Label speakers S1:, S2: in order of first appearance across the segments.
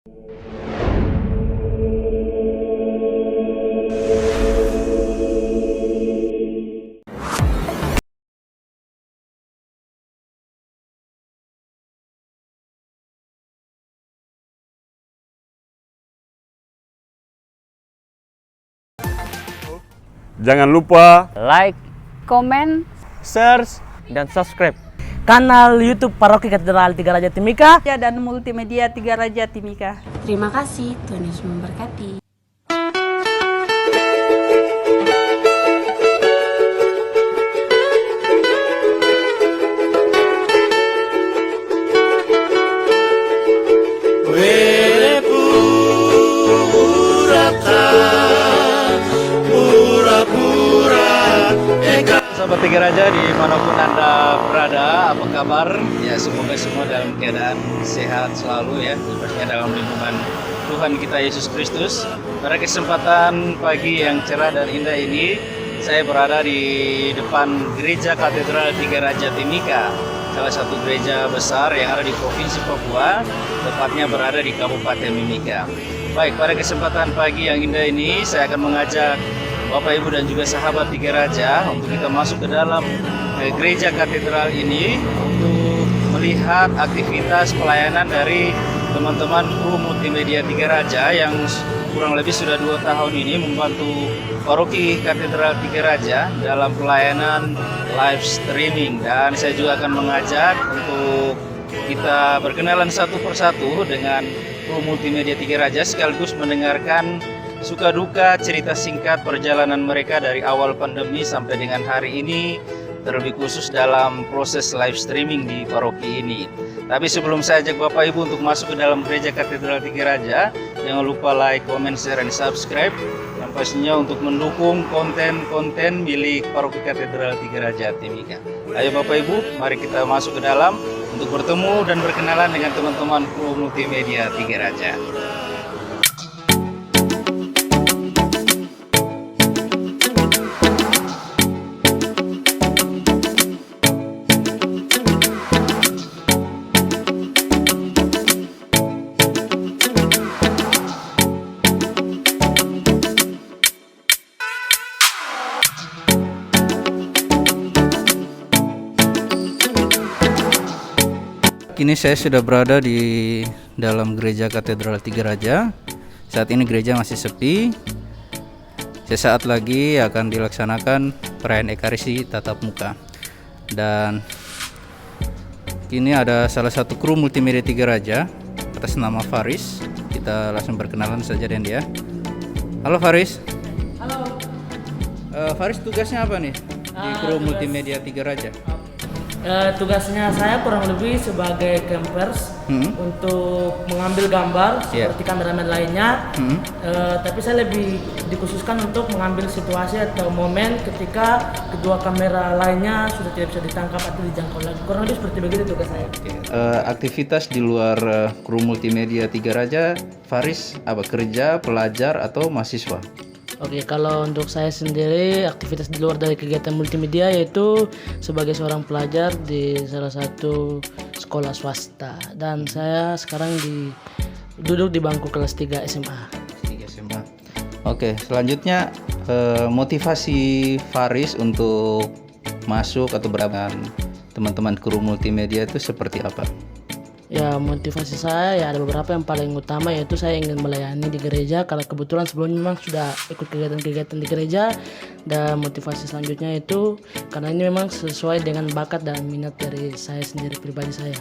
S1: Jangan lupa
S2: like,
S3: komen,
S2: search, dan subscribe
S4: kanal YouTube Paroki Katedral Tiga Raja Timika
S3: dan multimedia Tiga Raja Timika.
S5: Terima kasih, Tuhan Yesus memberkati.
S6: Sahabat Tiga Raja dimanapun Anda berada, apa kabar? Ya, semoga semua dalam keadaan sehat selalu ya, pastinya dalam lindungan Tuhan kita Yesus Kristus. Pada kesempatan pagi yang cerah dan indah ini, saya berada di depan Gereja Katedral Tiga Raja Timika, salah satu gereja besar yang ada di Provinsi Papua, tepatnya berada di Kabupaten Mimika. Baik, pada kesempatan pagi yang indah ini, saya akan mengajak Bapak, Ibu, dan juga sahabat Tiga Raja untuk kita masuk ke dalam gereja katedral ini untuk melihat aktivitas pelayanan dari teman-teman kru multimedia Tiga Raja yang kurang lebih sudah 2 tahun ini membantu Paroki Katedral Tiga Raja dalam pelayanan live streaming. Dan saya juga akan mengajak untuk kita berkenalan satu persatu dengan kru multimedia Tiga Raja sekaligus mendengarkan suka duka cerita singkat perjalanan mereka dari awal pandemi sampai dengan hari ini, terlebih khusus dalam proses live streaming di paroki ini. Tapi sebelum saya ajak Bapak Ibu untuk masuk ke dalam gereja Katedral Tiga Raja, jangan lupa like, comment, share, dan subscribe, yang pastinya untuk mendukung konten-konten milik Paroki Katedral Tiga Raja Timika. Ayo Bapak Ibu, mari kita masuk ke dalam untuk bertemu dan berkenalan dengan teman-teman kru multimedia Tiga Raja. Kini saya sudah berada di dalam gereja Katedral Tiga Raja. Saat ini gereja masih sepi. Sesaat lagi akan dilaksanakan perayaan Ekaristi tatap muka. Dan ini ada salah satu kru multimedia Tiga Raja atas nama Faris. Kita langsung berkenalan saja dengan dia. Halo Faris.
S4: Halo.
S6: Faris, tugasnya apa nih di kru multimedia Tiga Raja?
S4: Tugasnya saya kurang lebih sebagai campers untuk mengambil gambar seperti kameramen lainnya, tapi saya lebih dikhususkan untuk mengambil situasi atau momen ketika kedua kamera lainnya sudah tidak bisa ditangkap atau dijangkau lagi. Kurang lebih seperti begitu tugas saya.
S6: Aktivitas di luar kru multimedia Tiga Raja, Faris apa, kerja, pelajar, atau mahasiswa?
S4: Oke, kalau untuk saya sendiri aktivitas di luar dari kegiatan multimedia yaitu sebagai seorang pelajar di salah satu sekolah swasta, dan saya sekarang duduk di bangku kelas 3 SMA.
S6: Oke, selanjutnya motivasi Faris untuk masuk atau bergabung teman-teman kru multimedia itu seperti apa?
S4: Ya, motivasi saya ya ada beberapa. Yang paling utama yaitu saya ingin melayani di gereja, karena kebetulan sebelumnya memang sudah ikut kegiatan-kegiatan di gereja. Dan motivasi selanjutnya itu karena ini memang sesuai dengan bakat dan minat dari saya sendiri, pribadi saya.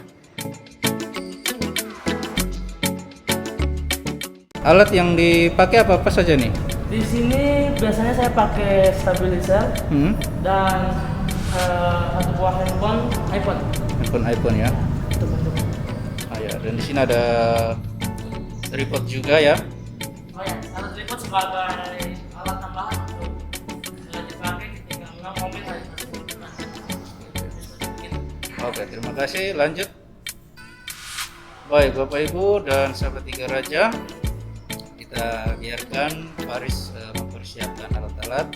S6: Alat yang dipakai apa saja nih?
S4: Di sini biasanya saya pakai stabilizer dan satu buah iPhone
S6: ya. Dan di sini ada tripod juga ya.
S4: Oh ya, alat tripod sebagai alat tambahan untuk dipakai ketika memang momen hari.
S6: Oke, terima kasih. Lanjut. Baik, Bapak Ibu dan sahabat Tiga Raja, kita biarkan Faris mempersiapkan alat-alat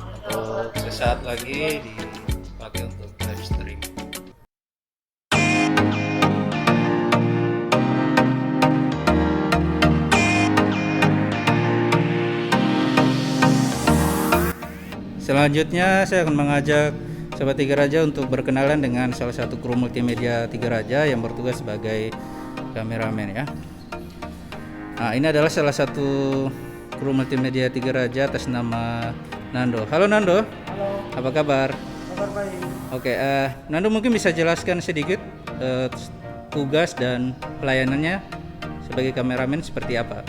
S6: untuk sesaat lagi dipakai untuk live stream.
S7: selanjutnya saya akan mengajak Sahabat Tiga Raja untuk berkenalan dengan salah satu kru multimedia Tiga Raja yang bertugas sebagai kameramen ya. Nah, ini adalah salah satu kru multimedia Tiga Raja atas nama Nando. Halo Nando.
S4: Halo,
S7: Apa kabar?
S4: kabar baik.
S7: Oke, Nando mungkin bisa jelaskan sedikit tugas dan pelayanannya sebagai kameramen seperti apa?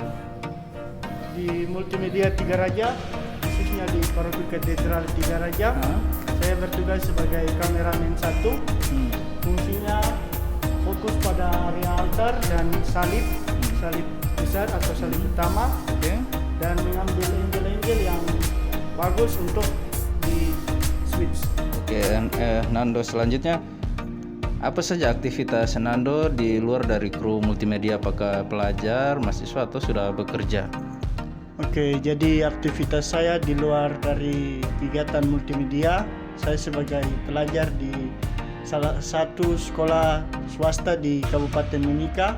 S8: Di multimedia Tiga Raja, khususnya di Paroki Katedral Tiga Raja, saya bertugas sebagai kameramen 1. Fungsinya fokus pada area altar dan salib besar atau salib utama, dan mengambil angel-angel yang bagus untuk di switch.
S7: Oke, dan Nando, selanjutnya apa saja aktivitas Nando di luar dari kru multimedia? Apakah pelajar, mahasiswa, atau sudah bekerja?
S8: Oke, jadi aktivitas saya di luar dari kegiatan multimedia, saya sebagai pelajar di salah satu sekolah swasta di Kabupaten Mimika.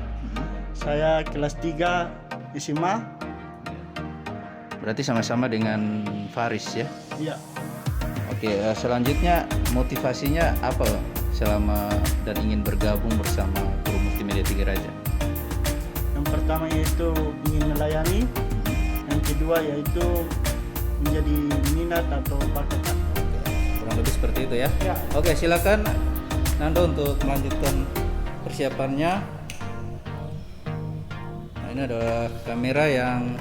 S8: Saya kelas 3 SMA.
S7: Berarti sama-sama dengan Faris ya?
S8: Iya.
S7: Oke, selanjutnya motivasinya apa selama dan ingin bergabung bersama kru multimedia Tiga Raja?
S8: Yang pertama yaitu ingin melayani, yang kedua yaitu menjadi minat atau bakat.
S7: Kurang lebih seperti itu ya?
S8: Ya.
S7: Oke, silakan Nando untuk melanjutkan persiapannya. Nah, ini adalah kamera yang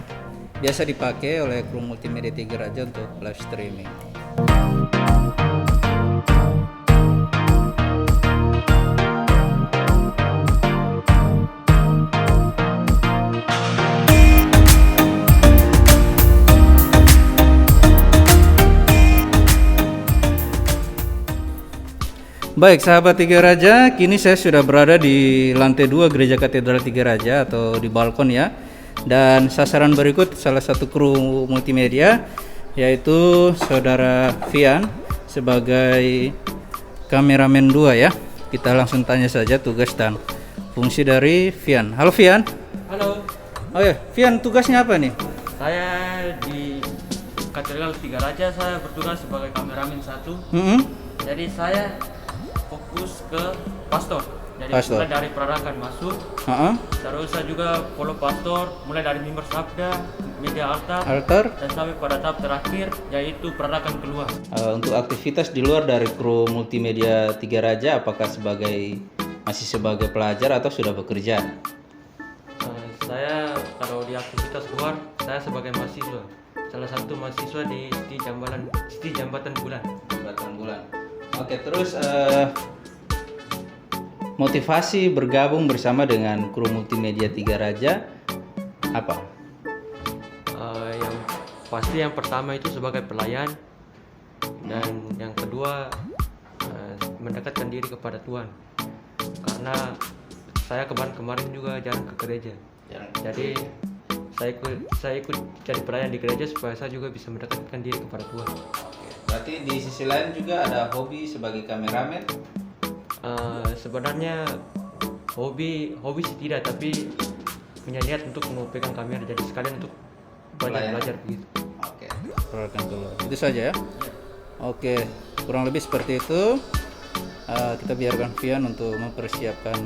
S7: biasa dipakai oleh kru multimedia Tiga Raja untuk live streaming. Baik, sahabat Tiga Raja, kini saya sudah berada di lantai 2 Gereja Katedral Tiga Raja atau di balkon ya. Dan sasaran berikut salah satu kru multimedia, yaitu Saudara Fian sebagai kameramen 2 ya. Kita langsung tanya saja tugas dan fungsi dari Fian. Halo Fian.
S2: Halo,
S7: Oh ya, Fian, tugasnya apa nih?
S2: saya di Katedral Tiga Raja, saya bertugas sebagai kameramen 1. Jadi saya fokus ke pastor. Jadi
S7: Pastor.
S2: mulai dari perarakan masuk, terus saya juga follow pastor, mulai dari mimbar sabda, media altar, dan sampai pada tahap terakhir yaitu perarakan keluar.
S7: Untuk aktivitas di luar dari kru multimedia Tiga Raja, apakah masih sebagai pelajar atau sudah bekerja?
S2: Saya kalau di aktivitas luar, saya sebagai mahasiswa, salah satu mahasiswa di Jambatan Bulan.
S7: Oke, terus motivasi bergabung bersama dengan kru multimedia Tiga Raja apa?
S2: Yang pasti yang pertama itu sebagai pelayan, dan yang kedua mendekatkan diri kepada Tuhan, karena saya kemarin juga jarang ke gereja. Jadi saya ikut jadi pelayan di gereja supaya saya juga bisa mendekatkan diri kepada Tuhan.
S7: Berarti di sisi lain juga ada hobi sebagai kameramen?
S2: Sebenarnya hobi sih tidak, tapi punya niat untuk memegang kamera, jadi sekalian untuk belajar begitu.
S7: Oke, perhatikan dulu. Itu saja ya. Oke, kurang lebih seperti itu. Kita biarkan Fian untuk mempersiapkan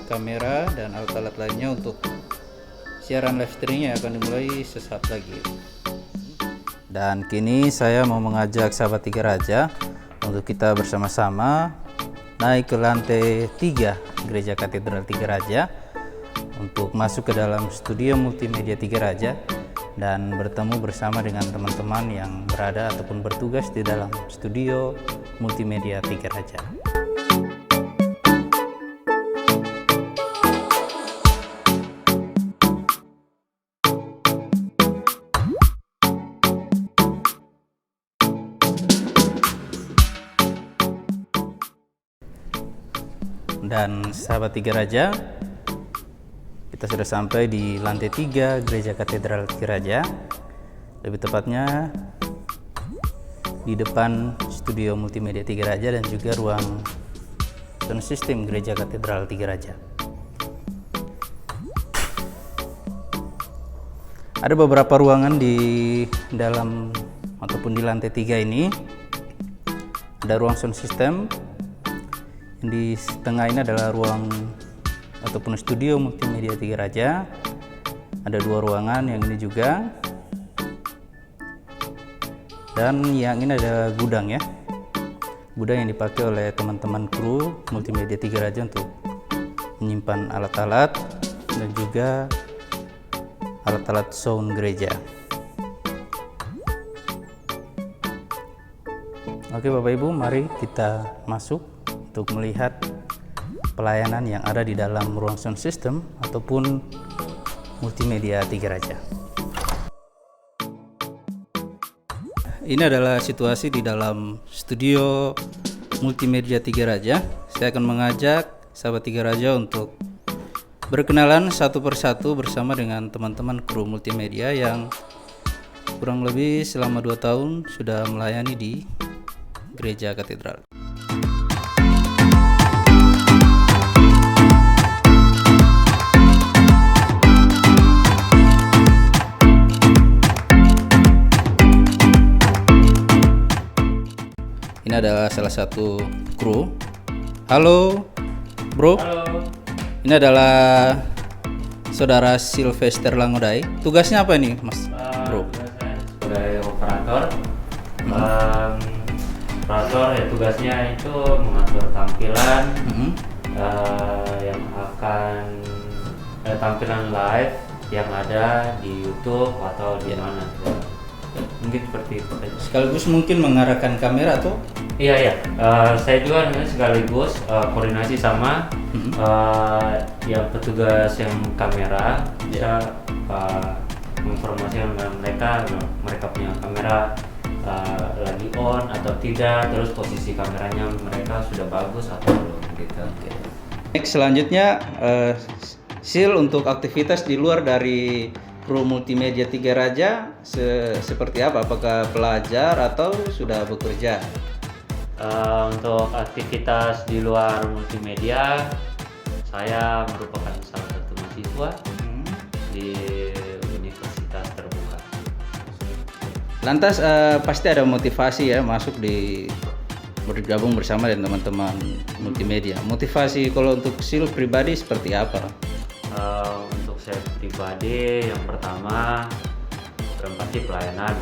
S7: kamera dan alat-alat lainnya untuk siaran live streaming yang akan dimulai sesaat lagi. Dan kini saya mau mengajak sahabat Tiga Raja untuk kita bersama-sama naik ke lantai 3 Gereja Katedral Tiga Raja untuk masuk ke dalam studio multimedia Tiga Raja dan bertemu bersama dengan teman-teman yang berada ataupun bertugas di dalam studio multimedia Tiga Raja. Dan sahabat Tiga Raja, kita sudah sampai di lantai 3 Gereja Katedral Tiga Raja. Lebih tepatnya di depan studio multimedia Tiga Raja dan juga ruang sound system Gereja Katedral Tiga Raja. Ada beberapa ruangan di dalam ataupun di lantai 3 ini ada ruang sound system. Di tengah ini adalah ruang ataupun studio multimedia Tiga Raja. Ada 2 ruangan, yang ini juga. Dan yang ini ada gudang ya. Gudang yang dipakai oleh teman-teman kru multimedia Tiga Raja untuk menyimpan alat-alat dan juga alat-alat sound gereja. Oke Bapak Ibu, mari kita masuk untuk melihat pelayanan yang ada di dalam ruang sound system ataupun multimedia Tiga Raja. Ini adalah situasi di dalam studio multimedia Tiga Raja. Saya akan mengajak sahabat Tiga Raja untuk berkenalan satu persatu bersama dengan teman-teman kru multimedia yang kurang lebih selama 2 tahun sudah melayani di Gereja Katedral. Ini adalah salah satu kru. Halo, bro.
S2: Halo.
S7: Ini adalah saudara Sylvester Langodai. Tugasnya apa ini, Mas, bro?
S2: Saya sebagai operator. Operator ya tugasnya itu mengatur tampilan yang akan tampilan live yang ada di YouTube atau di mana. Mungkin seperti itu saja.
S7: Sekaligus mungkin mengarahkan kamera atau?
S2: Iya. Saya juga sekaligus koordinasi sama yang petugas yang kamera, bisa menginformasikan mereka punya kamera lagi on atau tidak, terus posisi kameranya mereka sudah bagus atau belum gitu.
S7: Next, selanjutnya Sil, untuk aktivitas di luar dari kru multimedia Tiga Raja seperti apa? Apakah pelajar atau sudah bekerja?
S2: Untuk aktivitas di luar multimedia, saya merupakan salah satu mahasiswa di Universitas Terbuka.
S7: Lantas pasti ada motivasi ya masuk bergabung bersama dengan teman-teman multimedia. Motivasi kalau untuk Sil pribadi seperti apa?
S2: Untuk saya pribadi, yang pertama pasti pelayanan.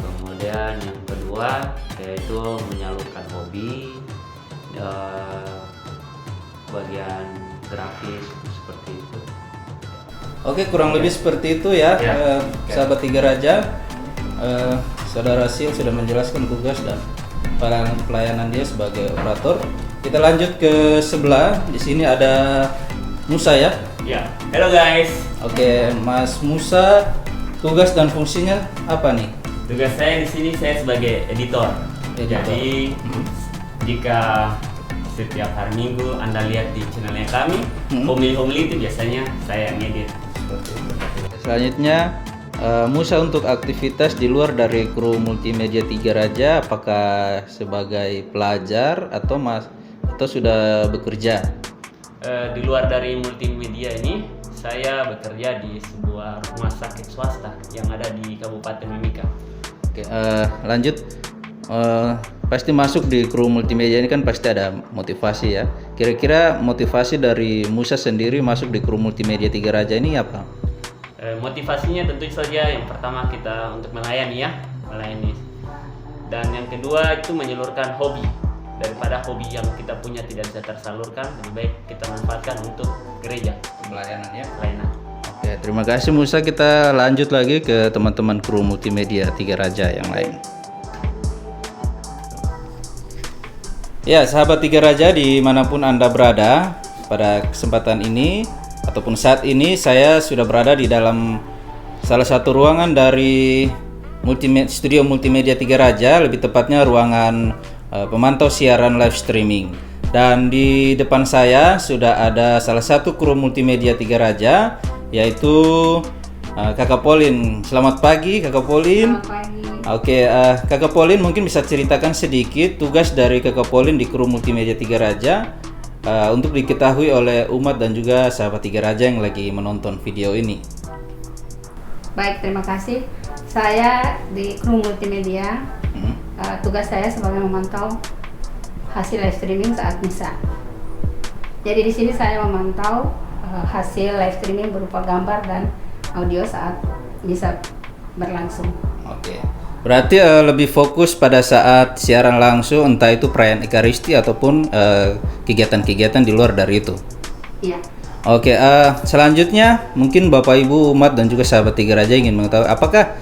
S2: Kemudian yang kedua yaitu menyalurkan hobi, bagian grafis seperti itu.
S7: Oke, kurang lebih seperti itu ya, sahabat Tiga Raja. Saudara Sil sudah menjelaskan tugas dan pelayanan dia sebagai operator. Kita lanjut ke sebelah. Di sini ada Musa ya.
S9: Ya, halo guys.
S7: Oke, Mas Musa, tugas dan fungsinya apa nih?
S9: Tugas saya di sini saya sebagai editor. Jadi jika setiap hari Minggu Anda lihat di channelnya kami, homily itu biasanya saya ngedit.
S7: Selanjutnya Musa, untuk aktivitas di luar dari kru multimedia Tiga Raja, apakah sebagai pelajar atau sudah bekerja?
S2: Di luar dari multimedia ini, saya bekerja di sebuah rumah sakit swasta yang ada di Kabupaten Mimika.
S7: Oke, lanjut. Pasti masuk di kru multimedia ini kan pasti ada motivasi ya. Kira-kira motivasi dari Musa sendiri masuk di kru multimedia Tiga Raja ini apa?
S2: Motivasinya tentu saja yang pertama kita untuk melayani. Dan yang kedua itu menyalurkan hobi. Daripada hobi yang kita punya tidak bisa tersalurkan, lebih baik kita manfaatkan untuk gereja.
S7: Pelayanan ya.
S2: Pelayanan.
S7: Oke, terima kasih Musa. Kita lanjut lagi ke teman-teman kru multimedia Tiga Raja yang lain. Ya, sahabat Tiga Raja dimanapun Anda berada, pada kesempatan ini ataupun saat ini saya sudah berada di dalam salah satu ruangan dari studio multimedia Tiga Raja, lebih tepatnya ruangan pemantau siaran live streaming. Dan di depan saya sudah ada salah satu kru multimedia Tiga Raja, yaitu Kakak Pauline. Selamat pagi Kakak Pauline.
S3: Selamat pagi.
S7: Oke, Kakak Pauline mungkin bisa ceritakan sedikit tugas dari Kakak Pauline di kru multimedia Tiga Raja untuk diketahui oleh umat dan juga sahabat Tiga Raja yang lagi menonton video ini.
S3: Baik, terima kasih. Saya di kru multimedia. Tugas saya sebagai memantau hasil live streaming saat misa. Jadi di sini saya memantau hasil live streaming berupa gambar dan audio saat misa berlangsung.
S7: Oke. Berarti lebih fokus pada saat siaran langsung, entah itu perayaan Ekaristi ataupun kegiatan-kegiatan di luar dari itu.
S3: Iya.
S7: Oke, selanjutnya mungkin Bapak Ibu umat dan juga sahabat Tiga Raja ingin mengetahui apakah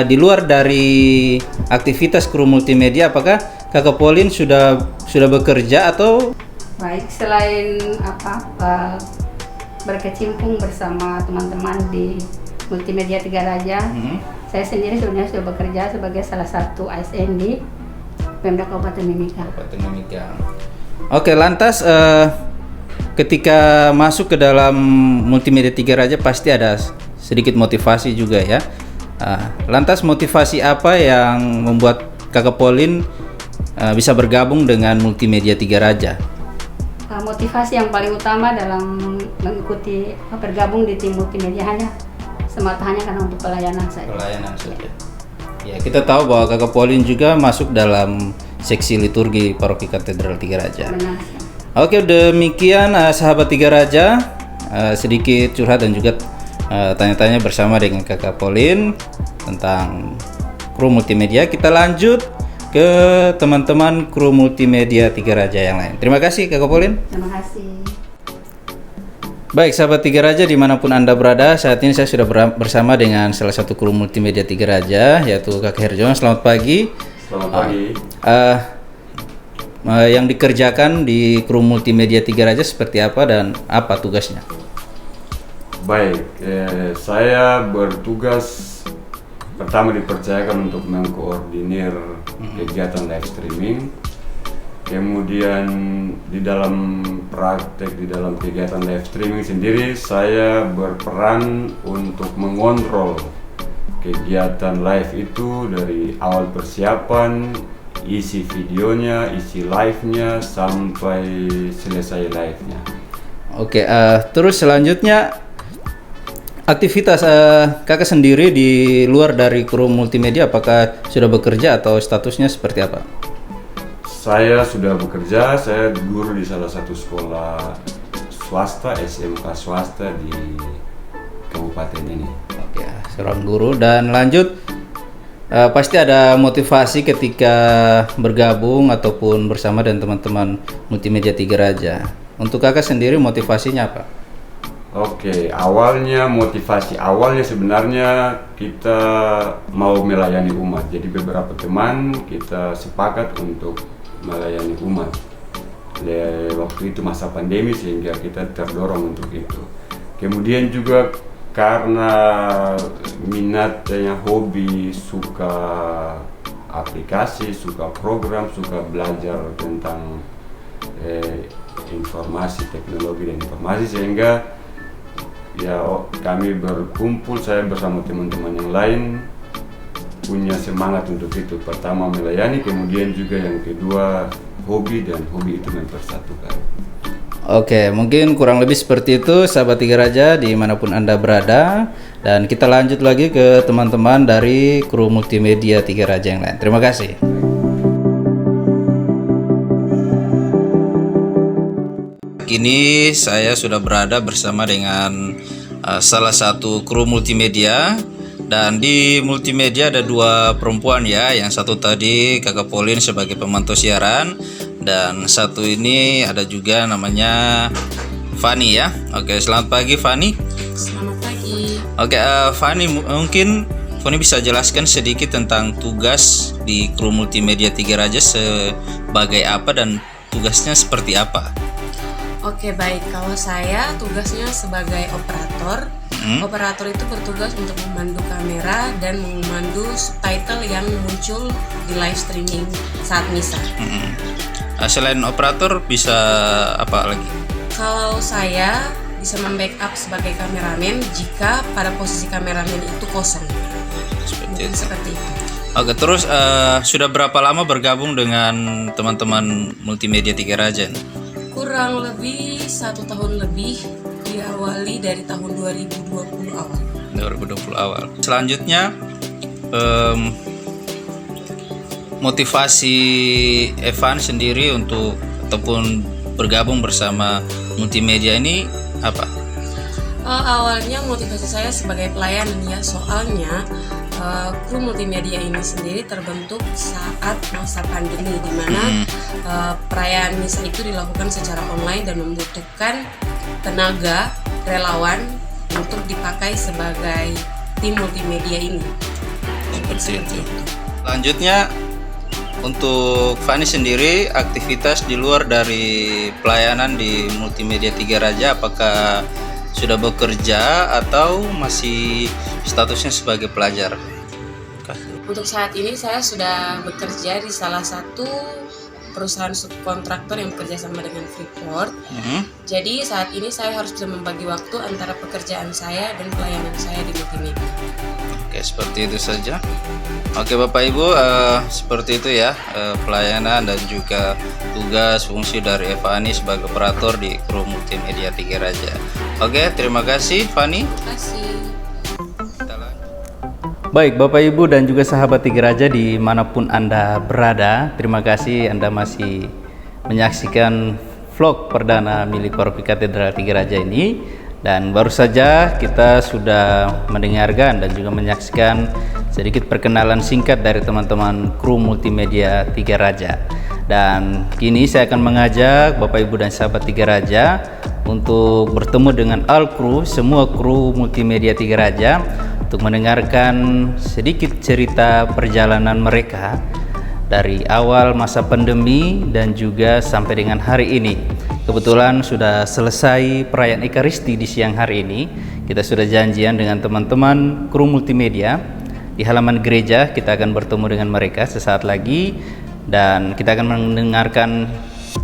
S7: di luar dari aktivitas kru multimedia, apakah Kakak Pauline sudah bekerja atau?
S3: Baik, selain berkecimpung bersama teman-teman di multimedia Tiga Raja, saya sendiri sebenarnya sudah bekerja sebagai salah satu ASN di Pemda Kabupaten Mimika.
S7: Oke, lantas ketika masuk ke dalam multimedia Tiga Raja pasti ada sedikit motivasi juga ya. Lantas motivasi apa yang membuat Kakak Pauline bisa bergabung dengan multimedia Tiga Raja?
S3: Motivasi yang paling utama dalam mengikuti bergabung di tim multimedia hanya karena untuk pelayanan saja. Pelayanan saja.
S7: Ya, kita tahu bahwa Kakak Pauline juga masuk dalam seksi liturgi Paroki Katedral Tiga Raja.
S3: Benar.
S7: Oke, demikian sahabat Tiga Raja, sedikit curhat dan juga tanya-tanya bersama dengan Kakak Pauline tentang kru multimedia. Kita lanjut ke teman-teman kru multimedia Tiga Raja yang lain. Terima kasih Kakak Pauline.
S3: Terima kasih.
S7: Baik sahabat Tiga Raja dimanapun Anda berada, saat ini saya sudah bersama dengan salah satu kru multimedia Tiga Raja, yaitu Kakak Herjon. Selamat pagi.
S1: Selamat pagi.
S7: Yang dikerjakan di kru multimedia Tiga Raja seperti apa dan apa tugasnya?
S1: Baik, saya bertugas pertama dipercayakan untuk mengkoordinir kegiatan live streaming. Kemudian di dalam praktek, di dalam kegiatan live streaming sendiri, saya berperan untuk mengontrol kegiatan live itu dari awal persiapan, isi videonya, isi live-nya, sampai selesai live-nya.
S7: Oke, terus selanjutnya aktivitas kakak sendiri di luar dari kru multimedia, apakah sudah bekerja atau statusnya seperti apa?
S1: Saya sudah bekerja, saya guru di salah satu sekolah swasta, SMK swasta di kabupaten ini.
S7: Oke, seorang guru. Dan lanjut, pasti ada motivasi ketika bergabung ataupun bersama dengan teman-teman multimedia Tiga Raja. Untuk kakak sendiri motivasinya apa?
S1: Oke, motivasi awalnya sebenarnya kita mau melayani umat. Jadi beberapa teman kita sepakat untuk melayani umat. Waktu itu masa pandemi sehingga kita terdorong untuk itu. Kemudian juga karena minatnya hobi, suka aplikasi, suka program, suka belajar tentang informasi, teknologi dan informasi, sehingga kami berkumpul, saya bersama teman-teman yang lain punya semangat untuk itu. Pertama melayani, kemudian juga yang kedua hobi, dan hobi itu mempersatukan.
S7: Oke, mungkin kurang lebih seperti itu sahabat Tiga Raja dimanapun Anda berada. Dan kita lanjut lagi ke teman-teman dari kru multimedia Tiga Raja yang lain. Terima kasih. Kini saya sudah berada bersama dengan salah satu kru multimedia. Dan di multimedia ada dua perempuan ya. Yang satu tadi Kakak Pauline sebagai pemantau siaran, dan satu ini ada juga namanya Fani ya. Oke, selamat pagi Fani.
S5: Selamat pagi.
S7: Oke, Fani, mungkin Fani bisa jelaskan sedikit tentang tugas di kru multimedia Tiga Raja sebagai apa dan tugasnya seperti apa?
S5: Oke, baik. Kalau saya tugasnya sebagai operator. Operator itu bertugas untuk memandu kamera dan memandu subtitle yang muncul di live streaming saat misa.
S7: Selain operator bisa apa lagi?
S5: Kalau saya bisa membackup sebagai kameramen jika pada posisi kameramen itu kosong. Seperti itu.
S7: Oke, terus sudah berapa lama bergabung dengan teman-teman multimedia Tiga Raja?
S5: Kurang lebih 1 tahun lebih, diawali dari tahun 2020 awal.
S7: 2020 awal. Selanjutnya motivasi Evan sendiri untuk ataupun bergabung bersama multimedia ini apa?
S5: Awalnya motivasi saya sebagai pelayan ya, soalnya kru multimedia ini sendiri terbentuk saat masa pandemi, di mana perayaan misa itu dilakukan secara online dan membutuhkan tenaga relawan untuk dipakai sebagai tim multimedia ini.
S7: Seperti itu. Selanjutnya untuk Fani sendiri, aktivitas di luar dari pelayanan di Multimedia Tiga Raja, apakah sudah bekerja atau masih statusnya sebagai pelajar?
S5: Untuk saat ini saya sudah bekerja di salah satu perusahaan subkontraktor yang bekerja sama dengan Freeport. Jadi saat ini saya harus bisa membagi waktu antara pekerjaan saya dan pelayanan saya di multimedia.
S7: Oke, seperti itu saja. Oke Bapak Ibu, seperti itu ya pelayanan dan juga tugas fungsi dari Fani sebagai operator di kru Multimedia Tiga Raja. Oke, terima kasih Fani.
S5: Terima kasih.
S7: Baik Bapak Ibu dan juga sahabat Tiga Raja dimanapun Anda berada, terima kasih Anda masih menyaksikan vlog perdana milik Paroki Katedral Tiga Raja ini. Dan baru saja kita sudah mendengarkan dan juga menyaksikan sedikit perkenalan singkat dari teman-teman kru Multimedia Tiga Raja. Dan kini saya akan mengajak Bapak Ibu dan sahabat Tiga Raja untuk bertemu dengan all kru, semua kru Multimedia Tiga Raja, untuk mendengarkan sedikit cerita perjalanan mereka dari awal masa pandemi dan juga sampai dengan hari ini. Kebetulan sudah selesai perayaan Ekaristi di siang hari ini. Kita sudah janjian dengan teman-teman kru multimedia di halaman gereja. Kita akan bertemu dengan mereka sesaat lagi dan kita akan mendengarkan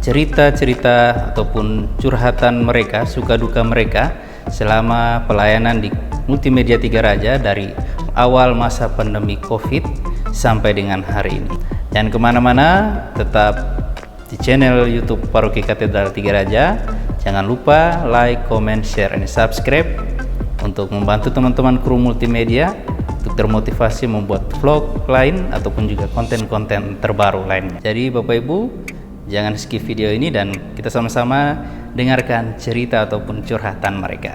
S7: cerita-cerita ataupun curhatan mereka, suka duka mereka selama pelayanan di Multimedia Tiga Raja dari awal masa pandemi COVID sampai dengan hari ini. Dan kemana-mana tetap di channel YouTube Paroki Katedral Tiga Raja. Jangan lupa like, comment, share, and subscribe untuk membantu teman-teman kru multimedia untuk termotivasi membuat vlog lain ataupun juga konten-konten terbaru lainnya. Jadi Bapak Ibu, jangan skip video ini dan kita sama-sama dengarkan cerita ataupun curhatan mereka.